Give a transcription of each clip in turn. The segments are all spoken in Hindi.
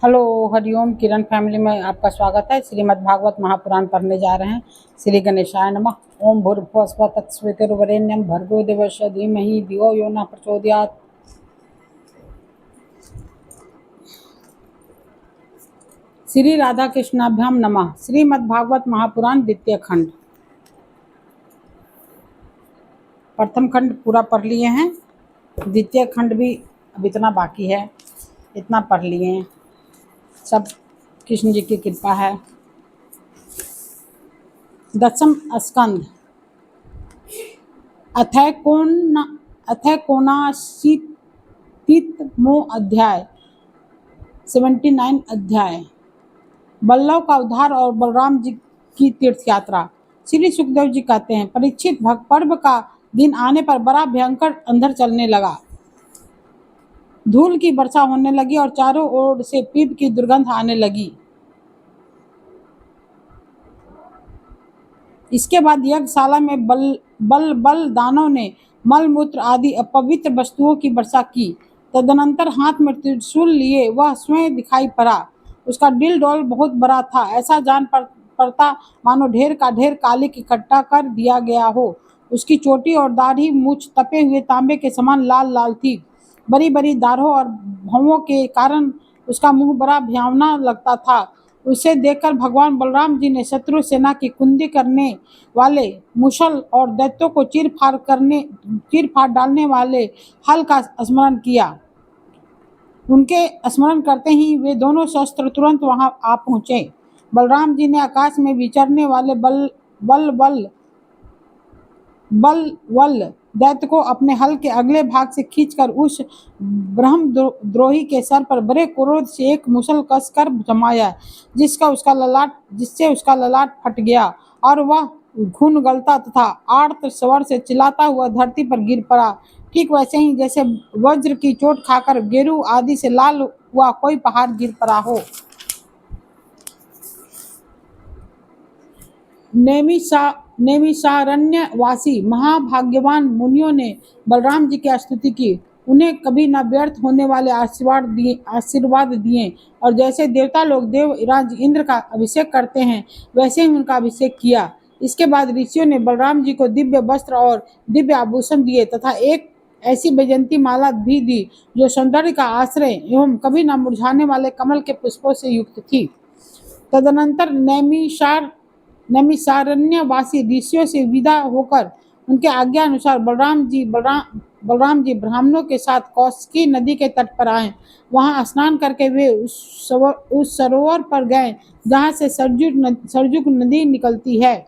हेलो हरिओम किरण फैमिली में आपका स्वागत है। श्रीमद् भागवत महापुराण पढ़ने जा रहे हैं। श्री गणेशाय नमः। ओम भूर्भुवः स्वः तत्सवितुर्वरेण्यं भर्गो देवस्य धीमहि धियो यो न प्रचोदयात्। श्री राधा कृष्णाभ्याम नमः। श्रीमद् भागवत महापुराण द्वितीय खंड। प्रथम खंड पूरा पढ़ लिए हैं, द्वितीय खंड भी अब इतना बाकी है, इतना पढ़ लिए हैं। सब कृष्ण जी की कृपा है। दशम स्कंद अथैकोनाशीतितमो अध्याय 79 अध्याय। बल्लव का उद्धार और बलराम जी की तीर्थ यात्रा। श्री सुखदेव जी कहते हैं, परीक्षित पर्व का दिन आने पर बड़ा भयंकर अंधर चलने लगा। धूल की वर्षा होने लगी और चारों ओर से पीप की दुर्गंध आने लगी। इसके बाद यज्ञशाला में बल दानों ने मल मूत्र आदि अपवित्र वस्तुओं की वर्षा की। तदनंतर हाथ में त्रिशूल लिए वह स्वयं दिखाई पड़ा। उसका डिल डोल बहुत बड़ा था, ऐसा जान पड़ता मानो ढेर का ढेर कालिक इकट्ठा कर दिया गया हो। उसकी चोटी और दाढ़ी मूछ तपे हुए तांबे के समान लाल लाल थी। बड़ी बड़ी दाढ़ों और भौंवों के कारण उसका मुंह बड़ा भयावना लगता था। उसे देखकर भगवान बलराम जी ने शत्रु सेना की कुंदी करने वाले मुसल और दैत्यों को चीर फाड़ डालने वाले हल का स्मरण किया। उनके स्मरण करते ही वे दोनों शस्त्र तुरंत वहां आ पहुंचे। बलराम जी ने आकाश में विचरने वाले बल दैत्य को अपने हल के अगले भाग से खींचकर उस ब्रह्मद्रोही के सर पर बड़े क्रोध से एक मुसल कसकर जमाया, जिससे उसका ललाट फट गया और वह खून गलता तथा आर्त स्वर से चिल्लाता हुआ धरती पर गिर पड़ा। ठीक वैसे ही जैसे वज्र की चोट खाकर गेरू आदि से लाल हुआ कोई पहाड़ गिर पड़ा हो। नैमिषारण्यवासी महाभाग्यवान मुनियों ने बलराम जी की स्तुति की। उन्हें कभी न व्यर्थ होने वाले आशीर्वाद दिए और जैसे देवता लोग देवराज इंद्र का अभिषेक करते हैं वैसे ही उनका अभिषेक किया। इसके बाद ऋषियों ने बलराम जी को दिव्य वस्त्र और दिव्य आभूषण दिए तथा एक ऐसी वैजयंती माला भी दी जो सौंदर्य का आश्रय एवं कभी न मुरझाने वाले कमल के पुष्पों से युक्त थी। तदनंतर नैमिषारण्यवासी ऋषियों से विदा होकर उनके आज्ञा अनुसार बलराम जी ब्राह्मणों के साथ कौशिकी नदी के तट पर आए। वहां स्नान करके वे उस सरोवर पर गए जहां से सरजू नदी निकलती है।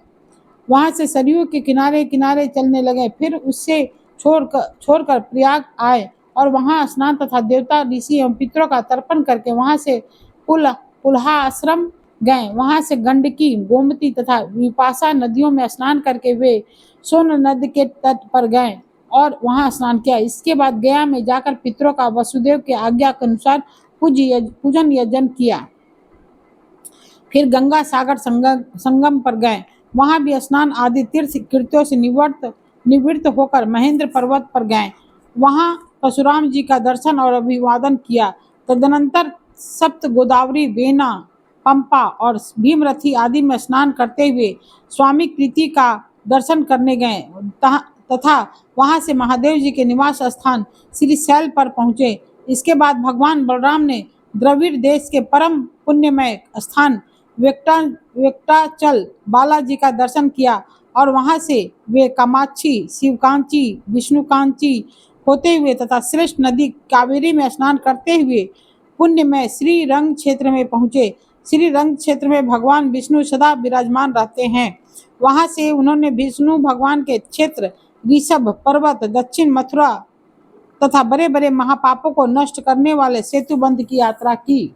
वहां से सरयू के किनारे किनारे चलने लगे। फिर उससे छोड़कर प्रयाग आए और वहां स्नान तथा देवता ऋषि एवं पितरों का तर्पण करके वहां से पुलहा आश्रम गए। वहां से गंडकी, गोमती तथा विपाशा नदियों में स्नान करके वे सोन नदी के तट पर गए और वहां स्नान किया। इसके बाद गया में जाकर पितरों का वसुदेव के आज्ञा के अनुसार पूजन यजन किया। फिर गंगा सागर संगम पर गए। वहां भी स्नान आदि तीर्थ कृत्यों से निवृत्त होकर महेंद्र पर्वत पर गए। वहां परशुराम जी का दर्शन और अभिवादन किया। तदनंतर सप्त गोदावरी, वेना, पंपा और भीमरथी आदि में स्नान करते हुए स्वामी कृति का दर्शन करने गए तथा वहां से महादेव जी के निवास स्थान श्रीशैल पर पहुंचे। इसके बाद भगवान बलराम ने द्रविड़ देश के परम पुण्यमय स्थान वेंकटाचल बालाजी का दर्शन किया और वहां से वे कामाक्षी, शिवकांची, विष्णुकांची होते हुए तथा श्रेष्ठ नदी कावेरी में स्नान करते हुए पुण्यमय श्री रंग क्षेत्र में पहुंचे। श्री रंग क्षेत्र में भगवान विष्णु सदा विराजमान रहते हैं। वहां से उन्होंने विष्णु भगवान के क्षेत्र ऋषभ पर्वत, दक्षिण मथुरा तथा बड़े बड़े महापापों को नष्ट करने वाले सेतुबंध की यात्रा की।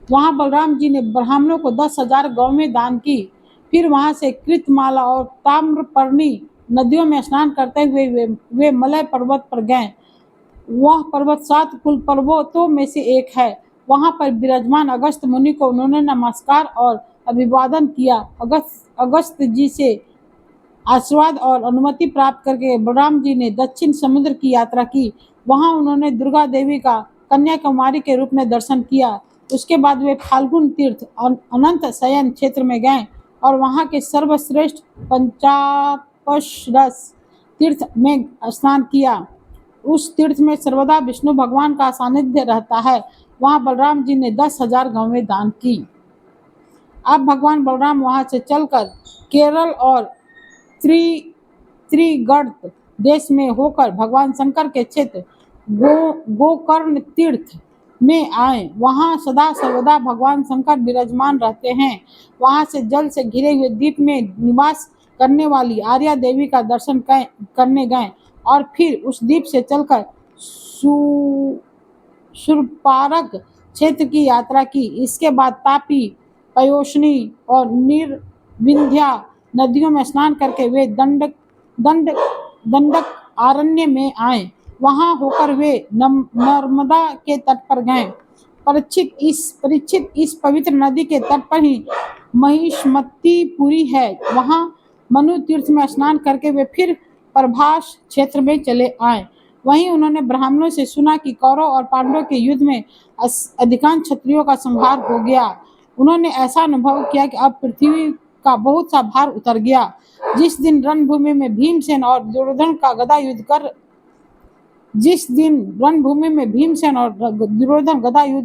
वहां बलराम जी ने ब्राह्मणों को 10,000 गौवें दान की। फिर वहां से कृतमाला और ताम्रपर्णी नदियों में स्नान करते हुए वे मलय पर्वत पर गए। वह पर्वत 7 कुल पर्वतों में से एक है। वहां पर विराजमान अगस्त मुनि को उन्होंने नमस्कार और अभिवादन किया। अगस्त जी से आशीर्वाद और अनुमति प्राप्त करके बलराम जी ने दक्षिण समुद्र की यात्रा की। वहां उन्होंने दुर्गा देवी का कन्याकुमारी के रूप में दर्शन किया। उसके बाद वे फाल्गुन तीर्थ अनंत शयन क्षेत्र में गए और वहाँ के सर्वश्रेष्ठ पंचापशरस तीर्थ में स्नान किया। उस तीर्थ में सर्वदा विष्णु भगवान का सानिध्य रहता है। वहाँ बलराम जी ने 10,000 गौवें दान की। अब भगवान बलराम वहाँ से चलकर केरल और त्रिगढ़ देश में होकर भगवान शंकर के क्षेत्र गोकर्ण तीर्थ में आए। वहाँ सदा सर्वदा भगवान शंकर विराजमान रहते हैं। वहाँ से जल से घिरे हुए द्वीप में निवास करने वाली आर्या देवी का दर्शन करने गए और फिर उस द्वीप से चलकर शूरपारक क्षेत्र की यात्रा की। इसके बाद तापी, पयोष्णी और निर्विंध्या नदियों में स्नान करके वे दंडक आरण्य में आए। वहां होकर वे नर्मदा के तट पर गए। परीक्षित इस पवित्र नदी के तट पर ही महिष्मतीपुरी है। वहां मनु तीर्थ में स्नान करके वे फिर प्रभास क्षेत्र में चले आए। वहीं उन्होंने ब्राह्मणों से सुना कि कौरव और पांडवों के युद्ध में अधिकांश क्षत्रियों का संहार हो गया। उन्होंने ऐसा अनुभव किया कि अब पृथ्वी का बहुत सा भार उतर गया। जिस दिन रणभूमि में भीमसेन और दुर्योधन गदा युद्ध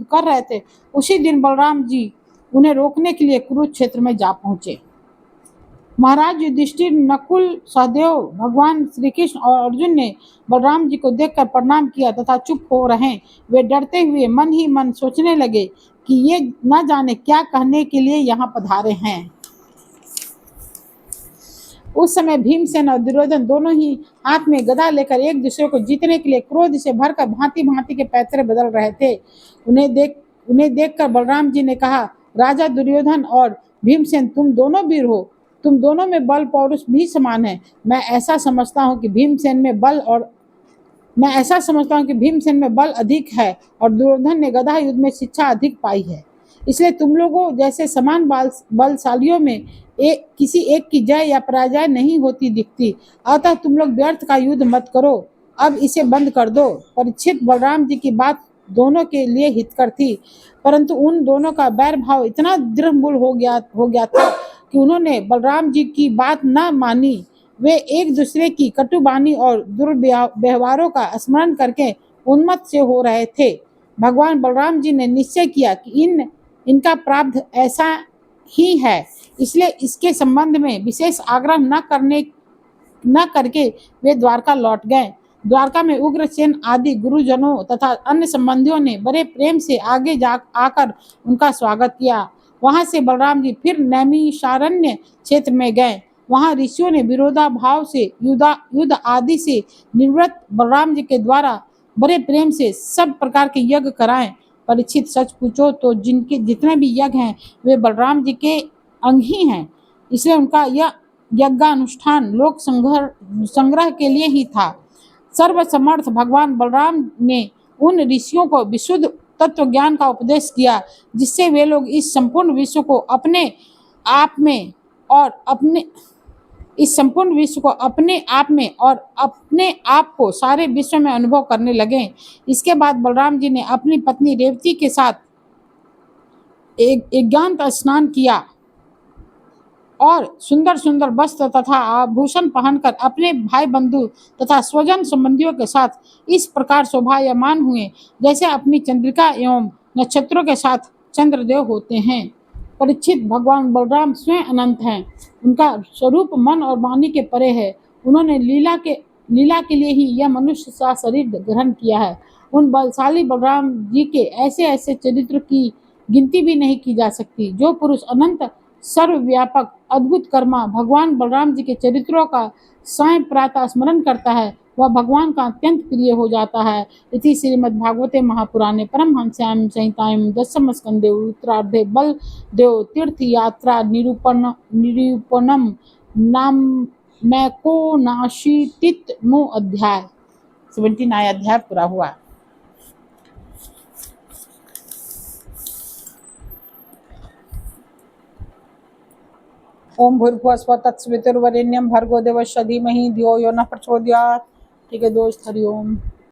कर रहे थे, उसी दिन बलराम जी उन्हें रोकने के लिए कुरुक्षेत्र में जा पहुंचे। महाराज युधिष्ठिर, नकुल, सहदेव, भगवान श्री कृष्ण और अर्जुन ने बलराम जी को देखकर प्रणाम किया तथा चुप हो रहे। वे डरते हुए मन ही मन सोचने लगे कि ये न जाने क्या कहने के लिए यहाँ पधारे हैं। उस समय भीमसेन और दुर्योधन दोनों ही हाथ में गदा लेकर एक दूसरे को जीतने के लिए क्रोध से भरकर भांति भांति के पैतरे बदल रहे थे। उन्हें देखकर बलराम जी ने कहा, राजा दुर्योधन और भीमसेन, तुम दोनों वीर हो, तुम दोनों में बल पौरुष भी समान है। मैं ऐसा समझता हूँ कि भीमसेन में बल अधिक है और दुर्योधन ने गदा युद्ध में शिक्षा अधिक पाई है। इसलिए तुम लोगों जैसे समान बलशालियों में किसी एक की जय या पराजय नहीं होती दिखती। अतः तुम लोग व्यर्थ का युद्ध मत करो, अब इसे बंद कर दो। परीक्षित, बलराम जी की बात दोनों के लिए हितकर थी, परंतु उन दोनों का बैर भाव इतना दृढ़मूल हो गया था कि उन्होंने बलराम जी की बात न मानी। वे एक दूसरे की कटुबानी और दुर्व्यवहारों का स्मरण करके उन्मत्त से हो रहे थे। भगवान बलराम जी ने निश्चय किया कि इनका प्रारब्ध ऐसा ही है, इसलिए इसके संबंध में विशेष आग्रह न करके वे द्वारका लौट गए। द्वारका में उग्रसेन आदि गुरुजनों तथा अन्य संबंधियों ने बड़े प्रेम से आगे आकर उनका स्वागत किया। वहां से बलराम जी फिर नैमिषारण्य क्षेत्र में गए। वहां ऋषियों ने विरोधाभाव से युद्ध आदि से निवृत्त बलराम जी के द्वारा बड़े प्रेम से सब प्रकार के यज्ञ कराएं। परीक्षित, सच पूछो तो जिनके जितने भी यज्ञ हैं वे बलराम जी के अंग ही हैं, इसलिए उनका यह यज्ञानुष्ठान लोक संग्रह के लिए ही था। सर्वसमर्थ भगवान बलराम ने उन ऋषियों को विशुद्ध तत्व ज्ञान का उपदेश किया, जिससे वे लोग इस संपूर्ण विश्व को अपने आप में और अपने आप को सारे विश्व में अनुभव करने लगे। इसके बाद बलराम जी ने अपनी पत्नी रेवती के साथ एकांत स्नान किया और सुंदर सुंदर वस्त्र तथा आभूषण पहनकर अपने भाई बंधु तथा स्वजन संबंधियों के साथ इस प्रकार शोभायमान हुए, जैसे अपनी चंद्रिका एवं नक्षत्रों के साथ चंद्रदेव होते हैं। परीक्षित, भगवान बलराम स्वयं अनंत हैं। उनका स्वरूप मन और वाणी के परे है। उन्होंने लीला के लिए ही यह मनुष्य सा शरीर ग्रहण किया है। उन बलशाली बलराम जी के ऐसे ऐसे चरित्र की गिनती भी नहीं की जा सकती। जो पुरुष अनंत सर्वव्यापक अद्भुत कर्मा भगवान बलराम जी के चरित्रों का साय प्रातः स्मरण करता है, वह भगवान का अत्यंत प्रिय हो जाता है। इति श्रीमद्भागवते महापुराणे परमहंस्यां संहितायां दशम स्कंदे उत्तरार्धे बलदेव तीर्थ यात्रा निरूपणम नामैकोनाशीतितमो अध्याय 79 अध्याय पूरा हुआ। ओम भूर्भुवः स्वः तत्सवितुर्वरेण्यं भर्गो देवस्य धीमहि धियो यो नः प्रचोदयात्। ठीक है दोस्त, हरि ओम।